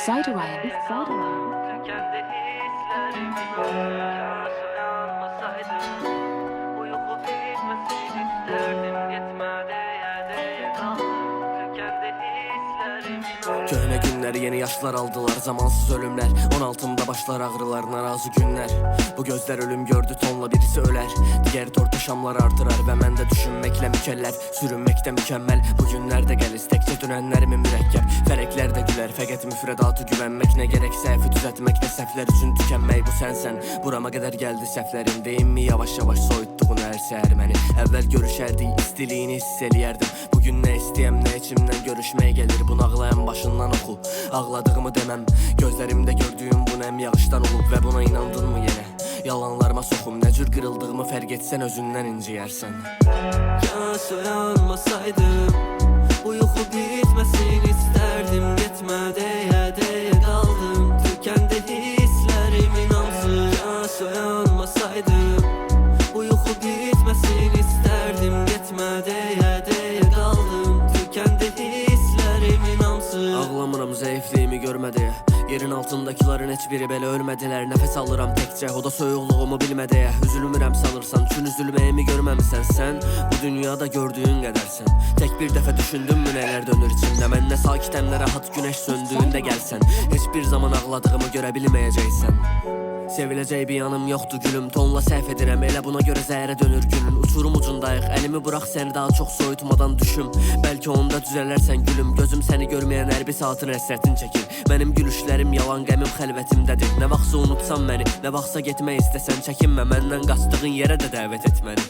Exciter Ryan. Tükendi hislerim, yaşa yanmasaydım. Uyku bitmesin isterdim, gitmedi yerde kaldım. Tükendi hislerim. Köhne günler, yeni yaşlar aldılar, zamansız ölümler. 16'mda başlar ağrılar, narazı günler. Bu gözler ölüm gördü, tonla birisi öler. Diğer tortu şamlar artırar ve mən də düşünmekle mükellef, sürünmekte mükemmel. Bu günlerde gəliz, tekçe dönenlerimi mürekkep. Felekler de güler, fəqət müfredatı güvenmek. Ne gerek səhvi düzeltmek, ne səhvlər üçün tükenmek. Bu sensen, burama kadar geldi səhvlərim. Deyimmi yavaş yavaş soyuttuğun her səhər məni. Əvvəl görüşərdik, istiliyini hiss eləyərdim. Bugün ne istəyəm, ne içimden görüşmeye gelir. Bunu ağlayan başından oku, ağladığımı demem. Gözlerimde gördüğüm bu nem yağıştan olup ve buna inandın mı yine? Yalanlarıma soxum, nə cür qırıldığımı fərq etsən özündən inciyərsən. Yaşa yanmasaydım, uyku bitmesin isterdim. Gitme deyə kaldım, tükendi hislerim inamsız. Yaşa yanmasaydım, uyku bitmesin isterdim. Gitme deyə kaldım, tükendi hislerim inamsız. Ağlamıram zəifliyimi görmədi. Yerin altındakilerin heç biri belə ölmədilər. Nəfəs alıram təkcə, o da soyuqluğumu bilmədi. Üzülmürəm sanırsan, çün üzülməyimi görməmisən sən. Bu dünyada gördüyün qədərsən. Tek bir dəfə düşündünmü nələr dönür içimdə? Mən nə sakitəm, nə rahat günəş söndüyündə gəlsən. Heç bir zaman ağladığımı görə bilməyəcəksən. Seviləcək bir yanım yoxdur gülüm, tonla səhv edirəm, elə buna görə zəhərə dönür günün. Uçurum ucundayıq, əlimi bırax səni daha çox soyutmadan düşüm. Bəlkə onda düzələrsən gülüm, gözüm səni görməyən hər bir saatın həsrətin çəkir. Mənim gülüşlərim yalan, qəmim xəlvətimdədir. Nə vaxtsa unutsan məni, nə vaxtsa getmək istəsən, çəkinmə məndən qaçdığın yerə də dəvət et məni.